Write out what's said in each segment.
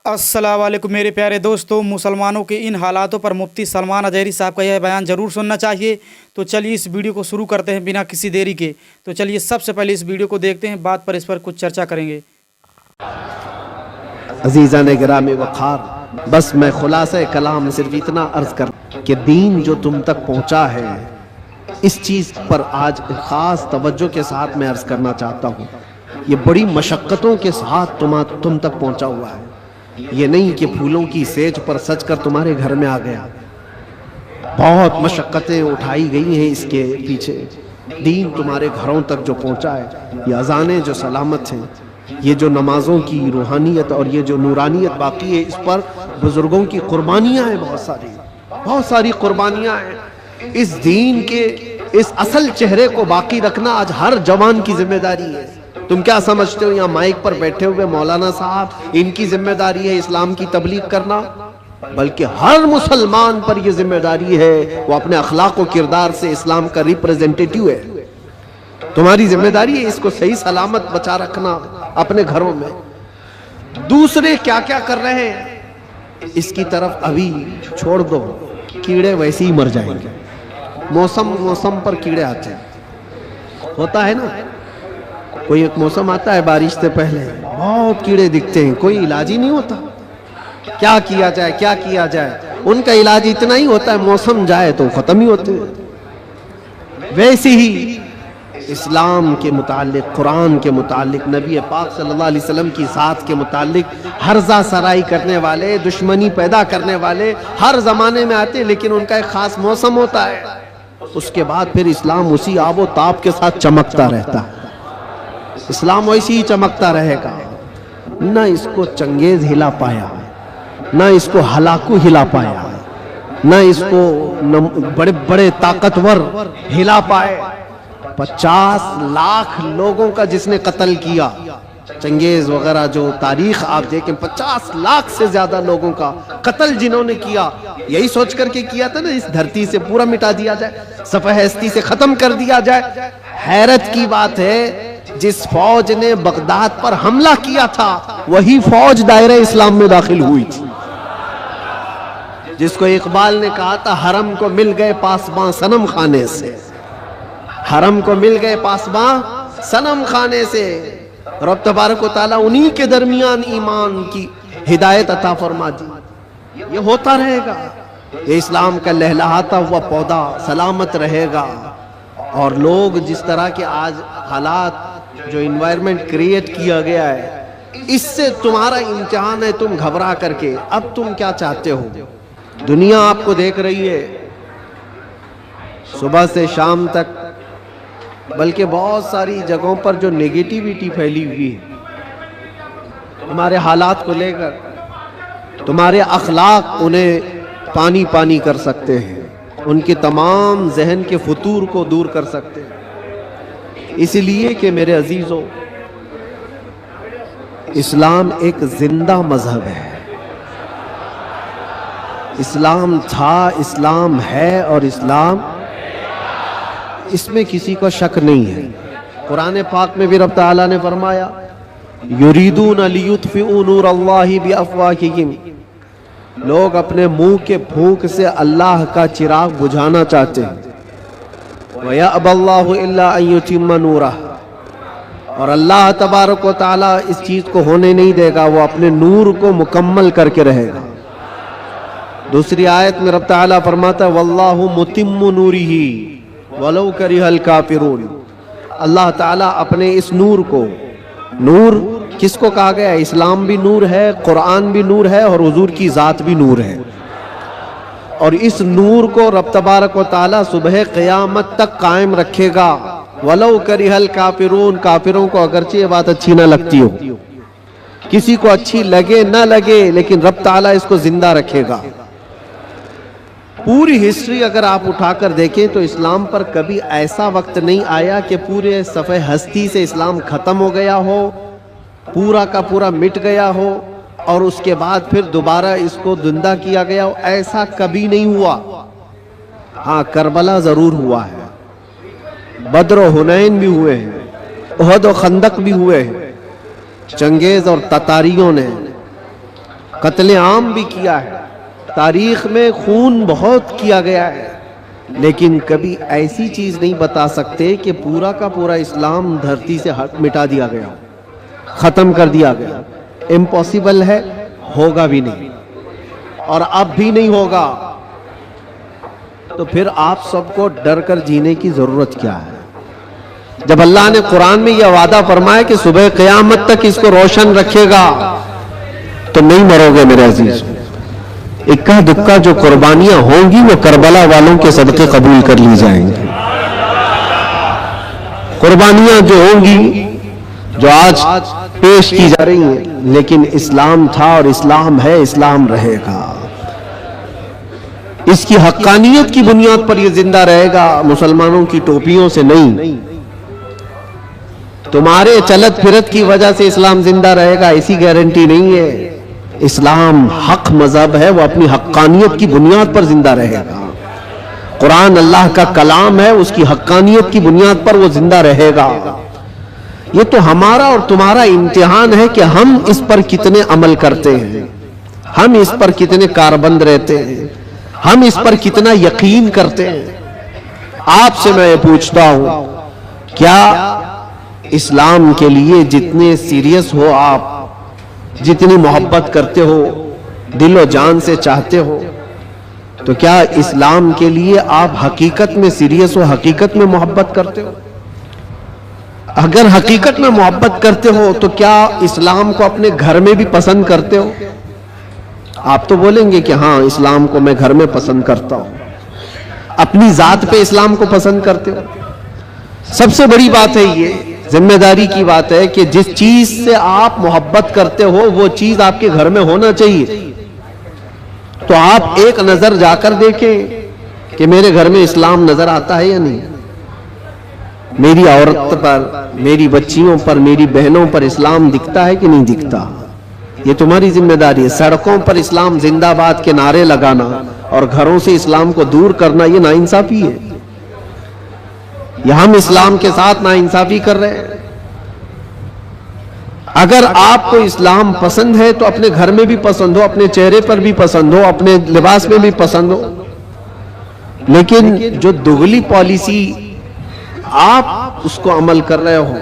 अस्सलाम वालेकुम मेरे प्यारे दोस्तों, मुसलमानों के इन हालातों पर मुफ्ती सलमान अजहरी साहब का यह बयान ज़रूर सुनना चाहिए। तो चलिए इस वीडियो को शुरू करते हैं बिना किसी देरी के। तो चलिए सबसे पहले इस वीडियो को देखते हैं, बाद पर इस पर कुछ चर्चा करेंगे। अजीज़ान गिरामी वक़ार, बस मैं खुलासा कलाम सिर्फ इतना अर्ज़ कर कि दीन जो तुम तक पहुँचा है, इस चीज़ पर आज ख़ास तवज्जो के साथ मैं अर्ज़ करना चाहता हूँ। ये बड़ी मशक्क़तों के साथ तुम तक पहुँचा हुआ है। ये नहीं कि फूलों की सेज पर सज कर तुम्हारे घर में आ गया। बहुत मशक्क़तें उठाई गई हैं इसके पीछे। दीन तुम्हारे घरों तक जो पहुँचा है, ये अज़ानें जो सलामत हैं, ये जो नमाज़ों की रूहानियत और ये जो नूरानियत बाकी है, इस पर बुज़ुर्गों की कुर्बानियाँ हैं, बहुत सारी कुर्बानियाँ हैं। इस दीन के इस असल चेहरे को बाकी रखना आज हर जवान की जिम्मेदारी है। तुम क्या समझते हो यहाँ माइक पर बैठे हुए मौलाना साहब, इनकी जिम्मेदारी है इस्लाम की तबलीग करना? बल्कि हर मुसलमान पर यह जिम्मेदारी है, वो अपने अखलाक और किरदार से इस्लाम का रिप्रेजेंटेटिव है। तुम्हारी जिम्मेदारी है इसको सही सलामत बचा रखना अपने घरों में। दूसरे क्या क्या कर रहे हैं इसकी तरफ अभी छोड़ दो, कीड़े वैसे ही मर जाएंगे। मौसम पर कीड़े आते हैं, होता है ना। कोई एक मौसम आता है बारिश से पहले, बहुत कीड़े दिखते हैं, कोई इलाज ही नहीं होता। क्या किया जाए? उनका इलाज इतना ही होता है, मौसम जाए तो खत्म ही होते हैं। वैसे ही इस्लाम के मुतालिक, कुरान के मुतालिक, नबी पाक सल्लल्लाहु अलैहि वसल्लम की ज़ात के मुतालिक हर्जा सराई करने वाले, दुश्मनी पैदा करने वाले हर ज़माने में आते हैं, लेकिन उनका एक ख़ास मौसम होता है। उसके बाद फिर इस्लाम उसी आबो ताप के साथ चमकता रहता है। इस्लाम वैसे ही चमकता रहेगा। न इसको चंगेज हिला पाया, न इसको हलाकू हिला पाया, न इसको बड़े बड़े ताकतवर हिला पाए। 50 लाख लोगों का जिसने कत्ल किया, चंगेज वगैरह जो तारीख आप देखें, 50 लाख से ज्यादा लोगों का कत्ल जिन्होंने किया, यही सोच करके किया था ना इस धरती से पूरा मिटा दिया जाए, सफ़े-हस्ती से खत्म कर दिया जाए। हैरत की बात है, जिस फौज ने बगदाद पर हमला किया था, वही फौज दायरे इस्लाम में दाखिल हुई थी। जिसको इकबाल ने कहा था, हरम को मिल गए पासबां सनम खाने से, हरम को मिल गए पासबां सनम खाने से। रब तबारक व तआला उन्हीं के दरमियान ईमान की हिदायत अता फरमा दी। ये होता रहेगा, ये इस्लाम का लहलहाता हुआ पौधा सलामत रहेगा। और लोग जिस तरह के आज हालात, जो इन्वायरमेंट क्रिएट किया गया है, इससे तुम्हारा इम्तिहान है। तुम घबरा करके अब तुम क्या चाहते हो? दुनिया आपको देख रही है सुबह से शाम तक, बल्कि बहुत सारी जगहों पर जो नेगेटिविटी फैली हुई है हमारे हालात को लेकर, तुम्हारे अखलाक उन्हें पानी पानी कर सकते हैं, उनके तमाम जहन के फतूर को दूर कर सकते हैं। इसलिए कि मेरे अजीजों, इस्लाम एक जिंदा मजहब है। इस्लाम था, इस्लाम है और इस्लाम, इसमें किसी को शक नहीं है। कुरान पाक में भी रब ताला ने फरमाया, युरीदून लियुत्फिऊ नूर अल्लाहि बिअफ़वाहिहिम, लोग अपने मुंह के फूंक से अल्लाह का चिराग बुझाना चाहते हैं। वयअबल्लाहु इल्ला अन युतिम्मा नूरह, और अल्लाह तबारक व तआला इस चीज को होने नहीं देगा, वो अपने नूर को मुकम्मल करके रहेगा। दूसरी आयत में रब ताला फरमाता है, वल्लाहु मुतिम्मु नूरिही वलौ करिहल काफिरून। अल्लाह ताला अपने इस नूर को, नूर किसको कहा गया? इस्लाम भी नूर है, कुरान भी नूर है और हुजूर की ज़ात भी नूर है। और इस नूर को रब तबारक व तआला सुबह क़यामत तक कायम रखेगा। वलौ करिहल काफिरून, काफिरों को अगरचे ये बात अच्छी ना लगती हो, किसी को अच्छी लगे ना लगे, लेकिन रब ताला इसको जिंदा रखेगा। पूरी हिस्ट्री अगर आप उठाकर देखें तो इस्लाम पर कभी ऐसा वक्त नहीं आया कि पूरे सफ़े हस्ती से इस्लाम ख़त्म हो गया हो, पूरा का पूरा मिट गया हो और उसके बाद फिर दोबारा इसको जिंदा किया गया हो। ऐसा कभी नहीं हुआ। हाँ, करबला ज़रूर हुआ है, बद्र और हुनैन भी हुए हैं, उहद और खंदक भी हुए हैं। चंगेज़ और ततारियों ने قتل عام بھی کیا ہے، تاریخ میں خون بہت کیا گیا ہے، لیکن کبھی ایسی چیز نہیں بتا سکتے کہ پورا کا پورا اسلام دھرتی سے مٹا دیا گیا، ختم کر دیا گیا۔ امپاسبل ہے، ہوگا بھی نہیں، اور اب بھی نہیں ہوگا۔ تو پھر آپ سب کو ڈر کر جینے کی ضرورت کیا ہے؟ جب اللہ نے قرآن میں یہ وعدہ فرمایا کہ صبح قیامت تک اس کو روشن رکھے گا، تو نہیں مرو گے میرے عزیز۔ اکا دکا جو قربانیاں ہوں گی وہ کربلا والوں کے صدقے قبول کر لی جائیں گی۔ قربانیاں جو ہوں گی، جو آج پیش کی جا رہی ہیں، لیکن اسلام تھا اور اسلام ہے، اسلام رہے گا۔ اس کی حقانیت کی بنیاد پر یہ زندہ رہے گا، مسلمانوں کی ٹوپیوں سے نہیں۔ تمہارے چلت پھرت کی وجہ سے اسلام زندہ رہے گا ایسی گارنٹی نہیں ہے۔ اسلام حق مذہب ہے، وہ اپنی حقانیت کی بنیاد پر زندہ رہے گا۔ قرآن اللہ کا کلام ہے، اس کی حقانیت کی بنیاد پر وہ زندہ رہے گا۔ یہ تو ہمارا اور تمہارا امتحان ہے کہ ہم اس پر کتنے عمل کرتے ہیں، ہم اس پر کتنے کاربند رہتے ہیں، ہم اس پر کتنا یقین کرتے ہیں۔ آپ سے میں پوچھتا ہوں، کیا اسلام کے لیے جتنے سیریس ہو آپ، جتنی محبت کرتے ہو، دل و جان سے چاہتے ہو، تو کیا اسلام کے لیے آپ حقیقت میں سیریس ہو، حقیقت میں محبت کرتے ہو؟ اگر حقیقت میں محبت کرتے ہو تو کیا اسلام کو اپنے گھر میں بھی پسند کرتے ہو؟ آپ تو بولیں گے کہ ہاں اسلام کو میں گھر میں پسند کرتا ہوں۔ اپنی ذات پہ اسلام کو پسند کرتے ہو؟ سب سے بڑی بات ہے، یہ ذمہ داری کی بات ہے کہ جس چیز سے آپ محبت کرتے ہو وہ چیز آپ کے گھر میں ہونا چاہیے۔ تو آپ ایک نظر جا کر دیکھیں کہ میرے گھر میں اسلام نظر آتا ہے یا نہیں، میری عورت پر، میری بچیوں پر، میری بہنوں پر اسلام دکھتا ہے کہ نہیں دکھتا۔ یہ تمہاری ذمہ داری ہے۔ سڑکوں پر اسلام زندہ باد کے نعرے لگانا اور گھروں سے اسلام کو دور کرنا، یہ ناانصافی ہے۔ یہ ہم اسلام کے ساتھ ناانصافی کر رہے ہیں۔ اگر آپ کو اسلام پسند ہے تو اپنے گھر میں بھی پسند ہو، اپنے چہرے پر بھی پسند ہو، اپنے لباس میں بھی پسند ہو۔ لیکن جو دگلی پالیسی آپ اس کو عمل کر رہے ہو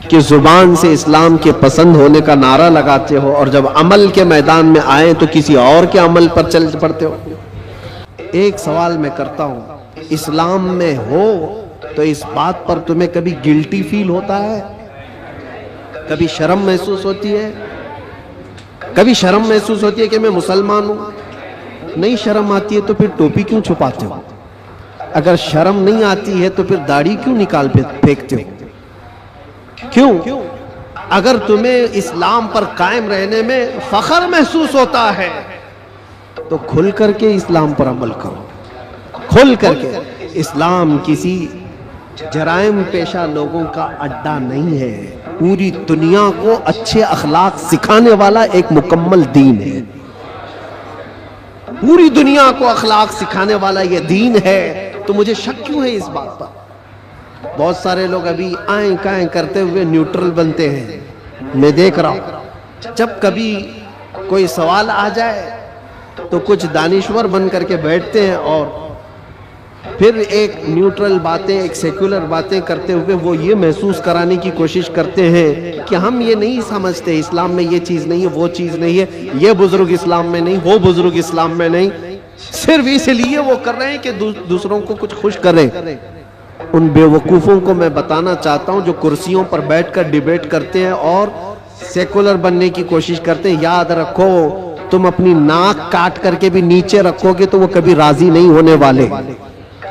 کہ زبان سے اسلام کے پسند ہونے کا نعرہ لگاتے ہو اور جب عمل کے میدان میں آئیں تو کسی اور کے عمل پر چل پڑتے ہو۔ ایک سوال میں کرتا ہوں، اسلام میں ہو تو اس بات پر تمہیں کبھی گلٹی فیل ہوتا ہے؟ کبھی شرم محسوس ہوتی ہے؟ کبھی شرم محسوس ہوتی ہے کہ میں مسلمان ہوں؟ نہیں شرم آتی ہے تو پھر ٹوپی کیوں چھپاتے ہو؟ اگر شرم نہیں آتی ہے تو پھر داڑھی کیوں نکال پھینکتے ہو؟ کیوں؟ اگر تمہیں اسلام پر قائم رہنے میں فخر محسوس ہوتا ہے تو کھل کر کے اسلام پر عمل کرو، کھل کر کے۔ اسلام کسی جرائم پیشہ لوگوں کا اڈا نہیں ہے، پوری دنیا کو اچھے اخلاق سکھانے والا ایک مکمل دین ہے۔ پوری دنیا کو اخلاق سکھانے والا یہ دین ہے، تو مجھے شک کیوں ہے اس بات پر؟ بہت سارے لوگ ابھی آئیں کائیں کرتے ہوئے نیوٹرل بنتے ہیں۔ میں دیکھ رہا ہوں جب کبھی کوئی سوال آ جائے تو کچھ دانشور بن کر کے بیٹھتے ہیں اور پھر ایک نیوٹرل باتیں، ایک سیکولر باتیں کرتے ہوئے وہ یہ محسوس کرانے کی کوشش کرتے ہیں کہ ہم یہ نہیں سمجھتے، اسلام میں یہ چیز نہیں ہے، وہ چیز نہیں ہے، یہ بزرگ اسلام میں نہیں، وہ بزرگ اسلام میں نہیں، صرف اس لیے وہ کر رہے ہیں کہ دوسروں کو کچھ خوش کریں۔ ان بے وقوفوں کو میں بتانا چاہتا ہوں جو کرسیوں پر بیٹھ کر ڈیبیٹ کرتے ہیں اور سیکولر بننے کی کوشش کرتے ہیں، یاد رکھو تم اپنی ناک کاٹ کر کے بھی نیچے رکھو گے تو وہ کبھی راضی نہیں ہونے والے،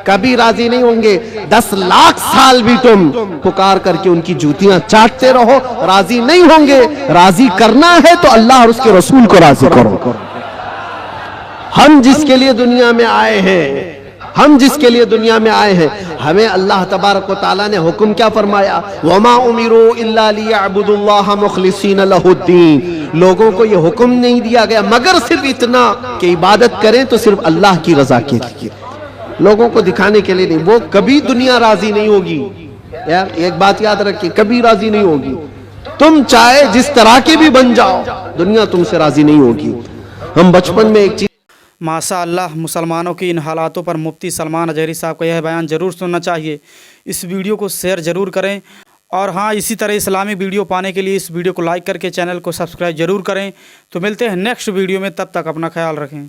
کبھی راضی نہیں ہوں گے۔ 10 لاکھ سال بھی تم پکار کر کے ان کی جوتیاں چاٹتے رہو، راضی نہیں ہوں گے۔ راضی کرنا ہے تو اللہ اور اس کے رسول کو راضی کرو۔ ہم جس کے لیے دنیا میں آئے ہیں، ہمیں اللہ تبارک و تعالیٰ نے حکم کیا فرمایا؟ وَمَا أُمِرُوا إِلَّا لِيَعْبُدُوا اللَّهَ مُخْلِصِينَ لَهُ الدِّينَ۔ لوگوں کو یہ حکم نہیں دیا گیا مگر صرف اتنا کہ عبادت کریں تو صرف اللہ کی رضا کے لیے، لوگوں کو دکھانے کے لیے نہیں۔ وہ کبھی دنیا راضی نہیں ہوگی، یار ایک بات یاد رکھیں، کبھی راضی نہیں ہوگی۔ तुम चाहे जिस तरह के भी बन जाओ, दुनिया तुमसे राजी नहीं होगी। हम बचपन में एक चीज माशाअल्लाह, मुसलमानों की इन हालातों पर मुफ्ती सलमान अजहरी साहब का यह बयान ज़रूर सुनना चाहिए। इस वीडियो को शेयर ज़रूर करें, और हाँ, इसी तरह इस्लामी वीडियो पाने के लिए इस वीडियो को लाइक करके चैनल को सब्सक्राइब ज़रूर करें। तो मिलते हैं नेक्स्ट वीडियो में, तब तक अपना ख्याल रखें।